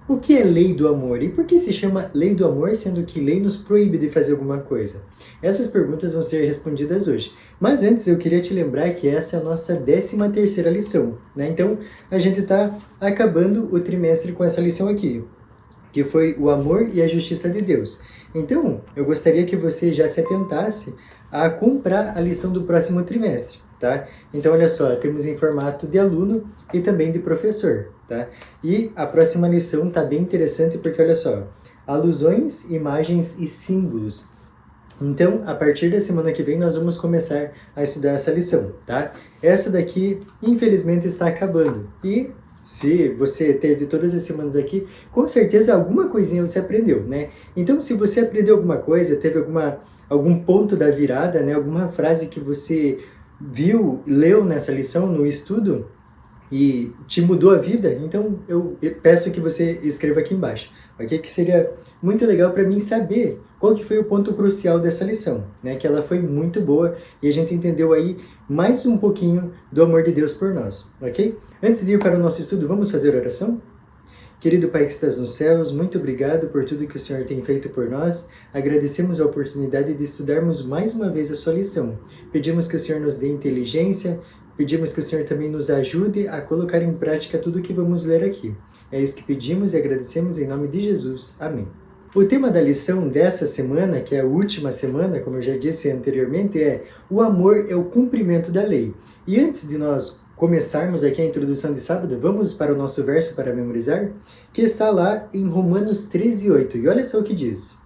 O que é lei do amor? E por que se chama lei do amor, sendo que lei nos proíbe de fazer alguma coisa? Essas perguntas vão ser respondidas hoje. Mas antes eu queria te lembrar que essa é a nossa 13ª lição, né? Então a gente está acabando o trimestre com essa lição aqui, que foi o amor e a justiça de Deus. Então eu gostaria que você já se atentasse a comprar a lição do próximo trimestre, tá? Então olha só, temos em formato de aluno e também de professor, tá? E a próxima lição tá bem interessante porque olha só, alusões, imagens e símbolos. Então, a partir da semana que vem nós vamos começar a estudar essa lição, tá? Essa daqui, infelizmente, está acabando. E se você teve todas as semanas aqui, com certeza alguma coisinha você aprendeu, né? Então, se você aprendeu alguma coisa, teve algum ponto da virada, né? Alguma frase que você viu, leu nessa lição, no estudo, e te mudou a vida, então eu peço que você escreva aqui embaixo, ok? Que seria muito legal para mim saber qual que foi o ponto crucial dessa lição, né? Que ela foi muito boa e a gente entendeu aí mais um pouquinho do amor de Deus por nós, ok? Antes de ir para o nosso estudo, vamos fazer oração? Querido Pai que estás nos céus, muito obrigado por tudo que o Senhor tem feito por nós. Agradecemos a oportunidade de estudarmos mais uma vez a sua lição. Pedimos que o Senhor nos dê inteligência, pedimos que o Senhor também nos ajude a colocar em prática tudo o que vamos ler aqui. É isso que pedimos e agradecemos em nome de Jesus. Amém. O tema da lição dessa semana, que é a última semana, como eu já disse anteriormente, é o amor é o cumprimento da lei. E antes de nós começarmos aqui a introdução de sábado, vamos para o nosso verso para memorizar, que está lá em Romanos 13:8. E olha só o que diz.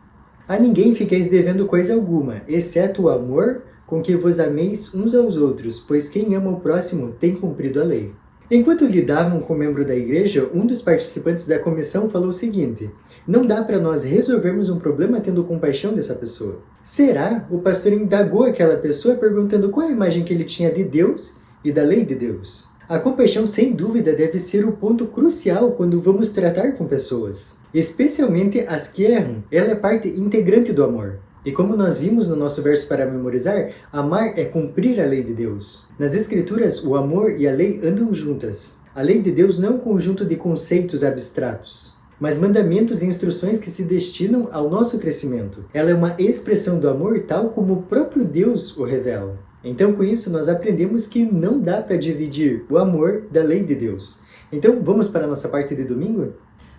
A ninguém fiqueis devendo coisa alguma, exceto o amor com que vos ameis uns aos outros, pois quem ama o próximo tem cumprido a lei. Enquanto lidavam com o membro da igreja, um dos participantes da comissão falou o seguinte: não dá para nós resolvermos um problema tendo compaixão dessa pessoa. Será? O pastor indagou aquela pessoa perguntando qual é a imagem que ele tinha de Deus e da lei de Deus. A compaixão, sem dúvida, deve ser o ponto crucial quando vamos tratar com pessoas, especialmente as que erram. Ela é parte integrante do amor. E como nós vimos no nosso verso para memorizar, amar é cumprir a lei de Deus. Nas Escrituras, o amor e a lei andam juntas. A lei de Deus não é um conjunto de conceitos abstratos, mas mandamentos e instruções que se destinam ao nosso crescimento. Ela é uma expressão do amor tal como o próprio Deus o revela. Então, com isso, nós aprendemos que não dá para dividir o amor da lei de Deus. Então, vamos para a nossa parte de domingo?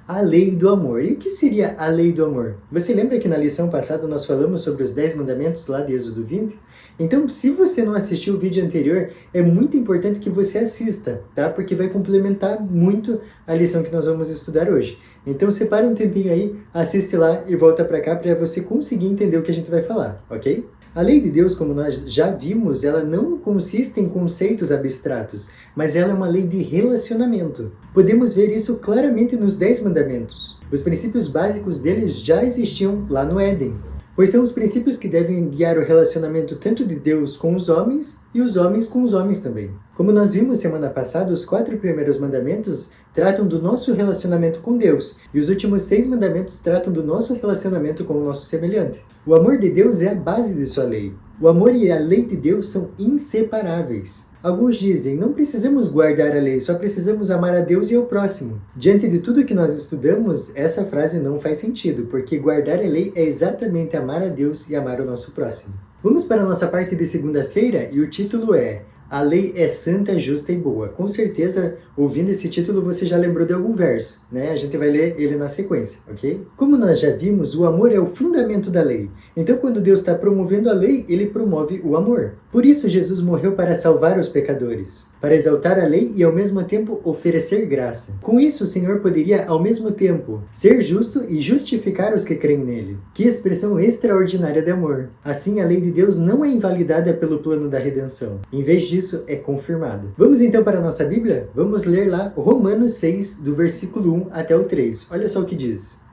A lei do amor. E o que seria a lei do amor? Você lembra que na lição passada nós falamos sobre os 10 mandamentos lá de Êxodo 20? Então, se você não assistiu o vídeo anterior, é muito importante que você assista, tá? Porque vai complementar muito a lição que nós vamos estudar hoje. Então, separa um tempinho aí, assiste lá e volta para cá para você conseguir entender o que a gente vai falar, ok? A lei de Deus, como nós já vimos, ela não consiste em conceitos abstratos, mas ela é uma lei de relacionamento. Podemos ver isso claramente nos 10 mandamentos. Os princípios básicos deles já existiam lá no Éden, pois são os princípios que devem guiar o relacionamento tanto de Deus com os homens e os homens com os homens também. Como nós vimos semana passada, os 4 primeiros mandamentos tratam do nosso relacionamento com Deus, e os últimos 6 mandamentos tratam do nosso relacionamento com o nosso semelhante. O amor de Deus é a base de sua lei. O amor e a lei de Deus são inseparáveis. Alguns dizem, não precisamos guardar a lei, só precisamos amar a Deus e ao próximo. Diante de tudo que nós estudamos, essa frase não faz sentido, porque guardar a lei é exatamente amar a Deus e amar o nosso próximo. Vamos para a nossa parte de segunda-feira e o título é A lei é santa, justa e boa. Com certeza, ouvindo esse título, você já lembrou de algum verso, né? A gente vai ler ele na sequência, ok? Como nós já vimos, o amor é o fundamento da lei. Então, quando Deus está promovendo a lei, ele promove o amor. Por isso, Jesus morreu para salvar os pecadores, para exaltar a lei e, ao mesmo tempo, oferecer graça. Com isso, o Senhor poderia, ao mesmo tempo, ser justo e justificar os que creem nele. Que expressão extraordinária de amor! Assim, a lei de Deus não é invalidada pelo plano da redenção. Em vez disso, é confirmada. Vamos então para a nossa Bíblia? Vamos ler lá Romanos 6, do versículo 1 até o 3. Olha só o que diz.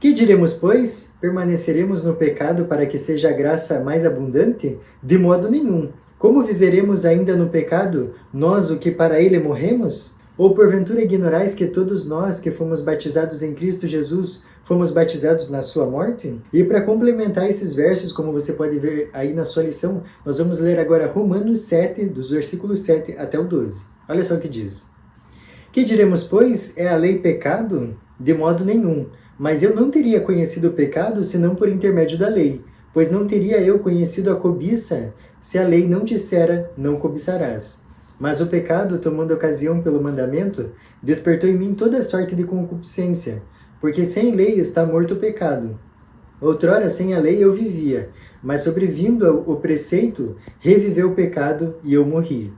Que diremos, pois? Permaneceremos no pecado para que seja a graça mais abundante? De modo nenhum. Como viveremos ainda no pecado, nós o que para ele morremos? Ou porventura ignorais que todos nós que fomos batizados em Cristo Jesus, fomos batizados na sua morte? E para complementar esses versos, como você pode ver aí na sua lição, nós vamos ler agora Romanos 7, dos versículos 7 até o 12. Olha só o que diz. Que diremos, pois? É a lei pecado? De modo nenhum. Mas eu não teria conhecido o pecado senão por intermédio da lei, pois não teria eu conhecido a cobiça se a lei não dissera, não cobiçarás. Mas o pecado, tomando ocasião pelo mandamento, despertou em mim toda sorte de concupiscência, porque sem lei está morto o pecado. Outrora sem a lei eu vivia, mas sobrevindo o preceito, reviveu o pecado e eu morri.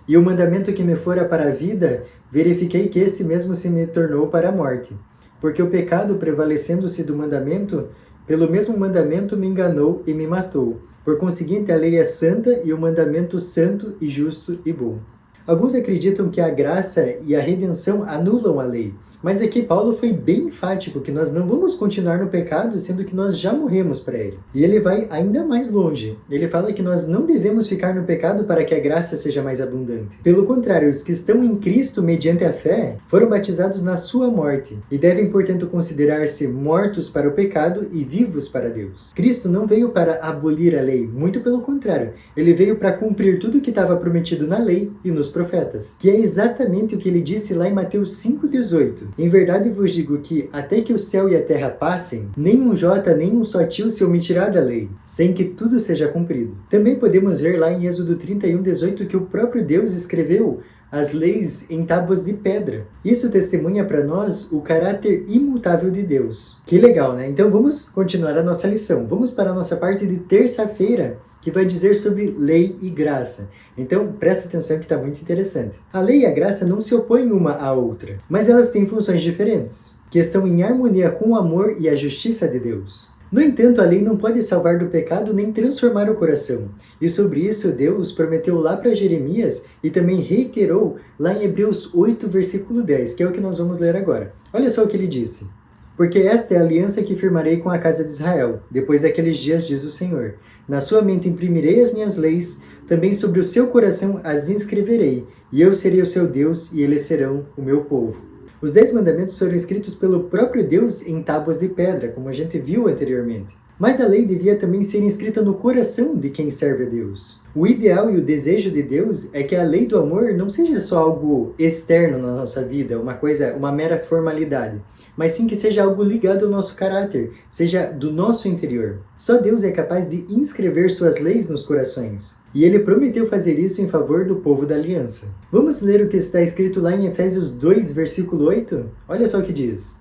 E o mandamento que me fora para a vida, verifiquei que esse mesmo se me tornou para a morte. Porque o pecado, prevalecendo-se do mandamento, pelo mesmo mandamento me enganou e me matou. Por conseguinte, a lei é santa e o mandamento santo e justo e bom. Alguns acreditam que a graça e a redenção anulam a lei. Mas aqui Paulo foi bem enfático que nós não vamos continuar no pecado, sendo que nós já morremos para ele. E ele vai ainda mais longe. Ele fala que nós não devemos ficar no pecado para que a graça seja mais abundante. Pelo contrário, os que estão em Cristo mediante a fé foram batizados na sua morte e devem, portanto, considerar-se mortos para o pecado e vivos para Deus. Cristo não veio para abolir a lei, muito pelo contrário. Ele veio para cumprir tudo o que estava prometido na lei e nos profetas, que é exatamente o que ele disse lá em Mateus 5,18. Em verdade vos digo que, até que o céu e a terra passem, nem um jota, nem um só tio se omitirá da lei, sem que tudo seja cumprido. Também podemos ver lá em Êxodo 31,18 que o próprio Deus escreveu as leis em tábuas de pedra. Isso testemunha para nós o caráter imutável de Deus. Que legal, né? Então vamos continuar a nossa lição. Vamos para a nossa parte de terça-feira, que vai dizer sobre lei e graça. Então, presta atenção que está muito interessante. A lei e a graça não se opõem uma à outra, mas elas têm funções diferentes, que estão em harmonia com o amor e a justiça de Deus. No entanto, a lei não pode salvar do pecado nem transformar o coração. E sobre isso Deus prometeu lá para Jeremias e também reiterou lá em Hebreus 8, versículo 10, que é o que nós vamos ler agora. Olha só o que ele disse. Porque esta é a aliança que firmarei com a casa de Israel, depois daqueles dias, diz o Senhor. Na sua mente imprimirei as minhas leis, também sobre o seu coração as inscreverei, e eu serei o seu Deus, e eles serão o meu povo. Os 10 mandamentos foram escritos pelo próprio Deus em tábuas de pedra, como a gente viu anteriormente. Mas a lei devia também ser inscrita no coração de quem serve a Deus. O ideal e o desejo de Deus é que a lei do amor não seja só algo externo na nossa vida, uma mera formalidade, mas sim que seja algo ligado ao nosso caráter, seja do nosso interior. Só Deus é capaz de inscrever suas leis nos corações. E ele prometeu fazer isso em favor do povo da aliança. Vamos ler o que está escrito lá em Efésios 2, versículo 8? Olha só o que diz.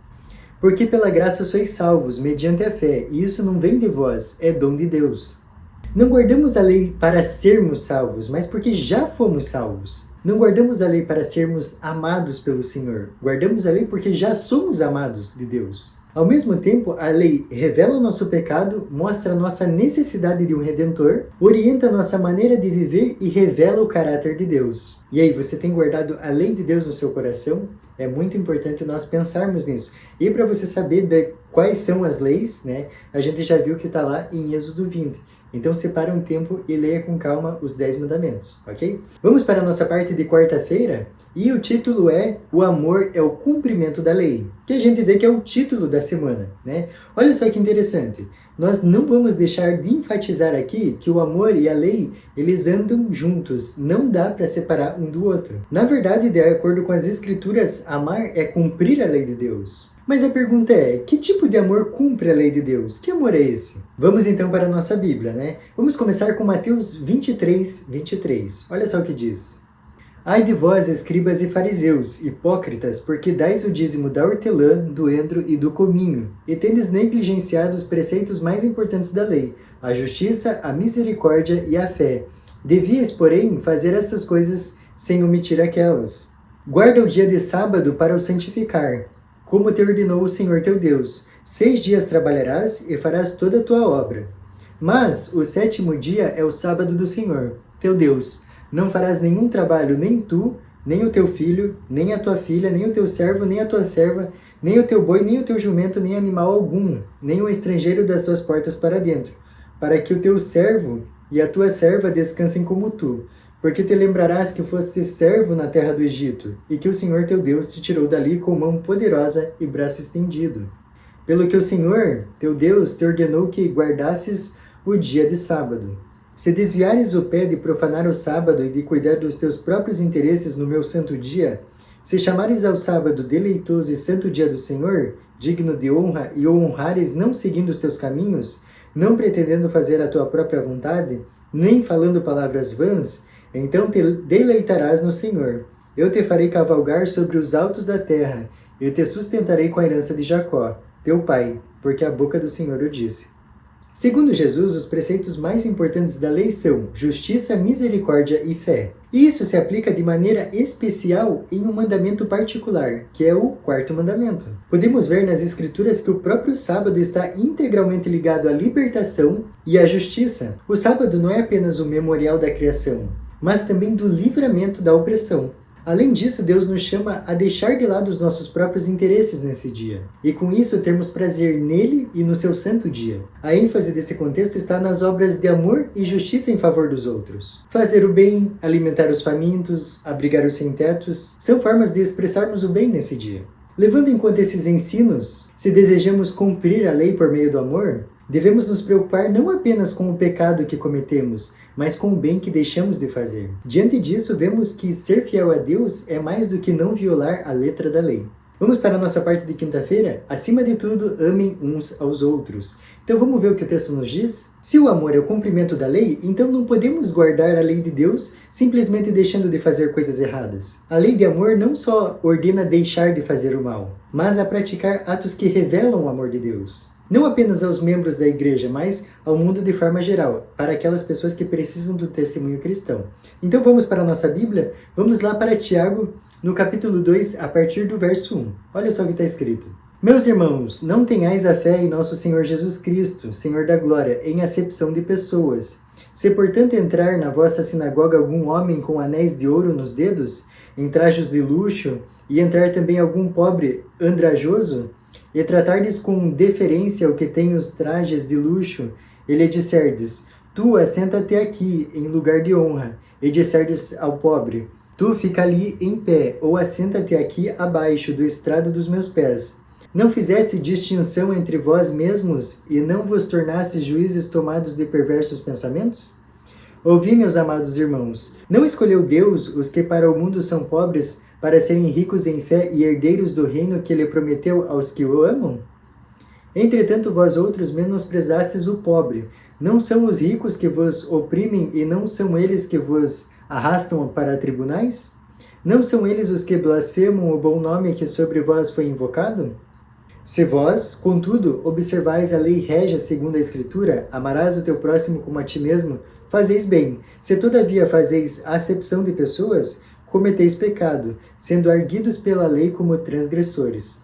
Porque pela graça sois salvos, mediante a fé, e isso não vem de vós, é dom de Deus. Não guardamos a lei para sermos salvos, mas porque já fomos salvos. Não guardamos a lei para sermos amados pelo Senhor. Guardamos a lei porque já somos amados de Deus. Ao mesmo tempo, a lei revela o nosso pecado, mostra a nossa necessidade de um Redentor, orienta a nossa maneira de viver e revela o caráter de Deus. E aí, você tem guardado a lei de Deus no seu coração? É muito importante nós pensarmos nisso. E para você saber quais são as leis, né, a gente já viu que está lá em Êxodo 20. Então separa um tempo e leia com calma os 10 mandamentos, ok? Vamos para a nossa parte de quarta-feira e o título é O Amor é o Cumprimento da Lei, que a gente vê que é o título da semana, né? Olha só que interessante, nós não vamos deixar de enfatizar aqui que o amor e a lei, eles andam juntos, não dá para separar um do outro. Na verdade, de acordo com as escrituras, amar é cumprir a lei de Deus. Mas a pergunta é, que tipo de amor cumpre a lei de Deus? Que amor é esse? Vamos então para a nossa Bíblia, né? Vamos começar com Mateus 23, 23. Olha só o que diz. Ai de vós, escribas e fariseus, hipócritas, porque dais o dízimo da hortelã, do endro e do cominho, e tendes negligenciado os preceitos mais importantes da lei, a justiça, a misericórdia e a fé. Devias, porém, fazer estas coisas sem omitir aquelas. Guarda o dia de sábado para o santificar, como te ordenou o Senhor teu Deus. 6 dias trabalharás e farás toda a tua obra. Mas o 7º dia é o sábado do Senhor, teu Deus. Não farás nenhum trabalho, nem tu, nem o teu filho, nem a tua filha, nem o teu servo, nem a tua serva, nem o teu boi, nem o teu jumento, nem animal algum, nem o estrangeiro das tuas portas para dentro, para que o teu servo e a tua serva descansem como tu. Porque te lembrarás que foste servo na terra do Egito, e que o Senhor teu Deus te tirou dali com mão poderosa e braço estendido. Pelo que o Senhor teu Deus te ordenou que guardasses o dia de sábado. Se desviares o pé de profanar o sábado e de cuidar dos teus próprios interesses no meu santo dia, Se chamares ao sábado deleitoso e santo dia do Senhor, digno de honra, e o honrares não seguindo os teus caminhos, não pretendendo fazer a tua própria vontade, nem falando palavras vãs, então te deleitarás no Senhor. Eu te farei cavalgar sobre os altos da terra, e te sustentarei com a herança de Jacó, teu pai, porque a boca do Senhor o disse. Segundo Jesus, os preceitos mais importantes da lei são justiça, misericórdia e fé. E isso se aplica de maneira especial em um mandamento particular, que é o quarto mandamento. Podemos ver nas Escrituras que o próprio sábado está integralmente ligado à libertação e à justiça. O sábado não é apenas o memorial da criação, mas também do livramento da opressão. Além disso, Deus nos chama a deixar de lado os nossos próprios interesses nesse dia, e com isso termos prazer nele e no seu santo dia. A ênfase desse contexto está nas obras de amor e justiça em favor dos outros. Fazer o bem, alimentar os famintos, abrigar os sem-tetos, são formas de expressarmos o bem nesse dia. Levando em conta esses ensinos, se desejamos cumprir a lei por meio do amor, devemos nos preocupar não apenas com o pecado que cometemos, mas com o bem que deixamos de fazer. Diante disso, vemos que ser fiel a Deus é mais do que não violar a letra da lei. Vamos para a nossa parte de quinta-feira? Acima de tudo, amem uns aos outros. Então vamos ver o que o texto nos diz? Se o amor é o cumprimento da lei, então não podemos guardar a lei de Deus simplesmente deixando de fazer coisas erradas. A lei de amor não só ordena deixar de fazer o mal, mas a praticar atos que revelam o amor de Deus. Não apenas aos membros da igreja, mas ao mundo de forma geral, para aquelas pessoas que precisam do testemunho cristão. Então vamos para a nossa Bíblia? Vamos lá para Tiago, no capítulo 2, a partir do verso 1. Olha só o que está escrito. Meus irmãos, não tenhais a fé em nosso Senhor Jesus Cristo, Senhor da glória, em acepção de pessoas. Se, portanto, entrar na vossa sinagoga algum homem com anéis de ouro nos dedos, em trajos de luxo, e entrar também algum pobre andrajoso, e tratardes com deferência o que tem os trajes de luxo, e lhe disserdes, tu assenta-te aqui, em lugar de honra, e disserdes ao pobre, tu fica ali em pé, ou assenta-te aqui abaixo do estrado dos meus pés. Não fizesse distinção entre vós mesmos, e não vos tornasse juízes tomados de perversos pensamentos? Ouvi, meus amados irmãos, não escolheu Deus os que para o mundo são pobres, para serem ricos em fé e herdeiros do reino que ele prometeu aos que o amam? Entretanto, vós outros menosprezastes o pobre. Não são os ricos que vos oprimem e não são eles que vos arrastam para tribunais? Não são eles os que blasfemam o bom nome que sobre vós foi invocado? Se vós, contudo, observais a lei régia segundo a Escritura, amarás o teu próximo como a ti mesmo, fazeis bem. Se todavia fazeis acepção de pessoas, cometeis pecado, sendo arguidos pela lei como transgressores.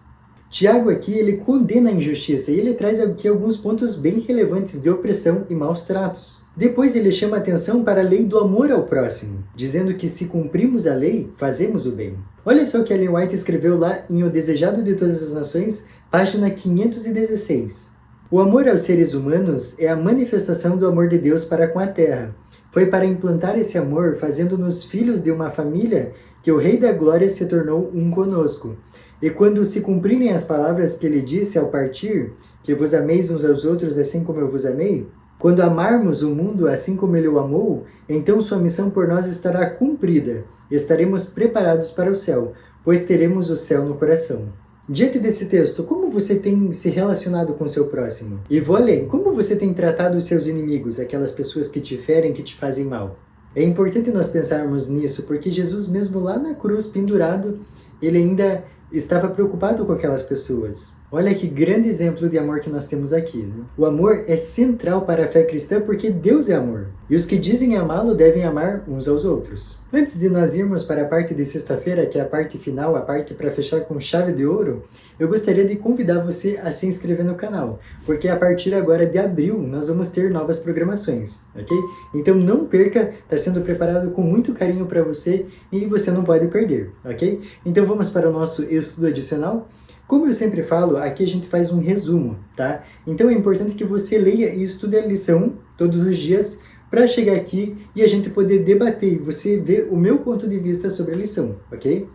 Tiago aqui, ele condena a injustiça e ele traz aqui alguns pontos bem relevantes de opressão e maus tratos. Depois ele chama a atenção para a lei do amor ao próximo, dizendo que se cumprimos a lei, fazemos o bem. Olha só o que Ellen White escreveu lá em O Desejado de Todas as Nações, página 516. O amor aos seres humanos é a manifestação do amor de Deus para com a terra. Foi para implantar esse amor, fazendo-nos filhos de uma família, que o Rei da Glória se tornou um conosco. E quando se cumprirem as palavras que ele disse ao partir, que vos ameis uns aos outros assim como eu vos amei, quando amarmos o mundo assim como ele o amou, então sua missão por nós estará cumprida. Estaremos preparados para o céu, pois teremos o céu no coração. Diante desse texto, como você tem se relacionado com o seu próximo? E vou além, como você tem tratado os seus inimigos, aquelas pessoas que te ferem, que te fazem mal? É importante nós pensarmos nisso, porque Jesus mesmo lá na cruz, pendurado, ele ainda estava preocupado com aquelas pessoas. Olha que grande exemplo de amor que nós temos aqui, né? O amor é central para a fé cristã porque Deus é amor. E os que dizem amá-lo devem amar uns aos outros. Antes de nós irmos para a parte de sexta-feira, que é a parte final, a parte para fechar com chave de ouro, eu gostaria de convidar você a se inscrever no canal, porque a partir agora de abril nós vamos ter novas programações, ok? Então não perca, está sendo preparado com muito carinho para você e você não pode perder, ok? Então vamos para o nosso estudo adicional. Como eu sempre falo, aqui a gente faz um resumo, tá? Então é importante que você leia e estude a lição todos os dias para chegar aqui e a gente poder debater e você ver o meu ponto de vista sobre a lição, ok?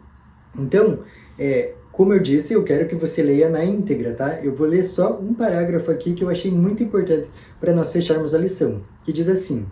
Então, como eu disse, eu quero que você leia na íntegra, tá? Eu vou ler só um parágrafo aqui que eu achei muito importante para nós fecharmos a lição, que diz assim: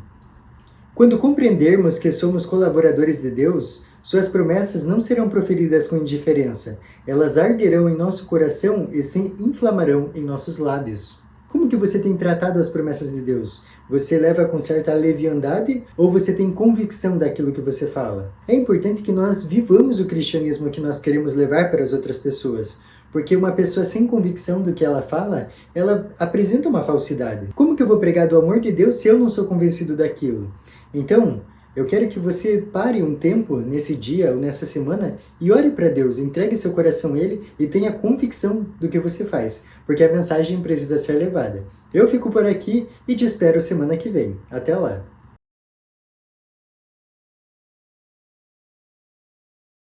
Quando compreendermos que somos colaboradores de Deus, suas promessas não serão proferidas com indiferença. Elas arderão em nosso coração e se inflamarão em nossos lábios. Como que você tem tratado as promessas de Deus? Você leva com certa leviandade ou você tem convicção daquilo que você fala? É importante que nós vivamos o cristianismo que nós queremos levar para as outras pessoas. Porque uma pessoa sem convicção do que ela fala, ela apresenta uma falsidade. Como que eu vou pregar do amor de Deus se eu não sou convencido daquilo? Então, eu quero que você pare um tempo nesse dia ou nessa semana e ore para Deus, entregue seu coração a Ele e tenha convicção do que você faz, porque a mensagem precisa ser levada. Eu fico por aqui e te espero semana que vem. Até lá!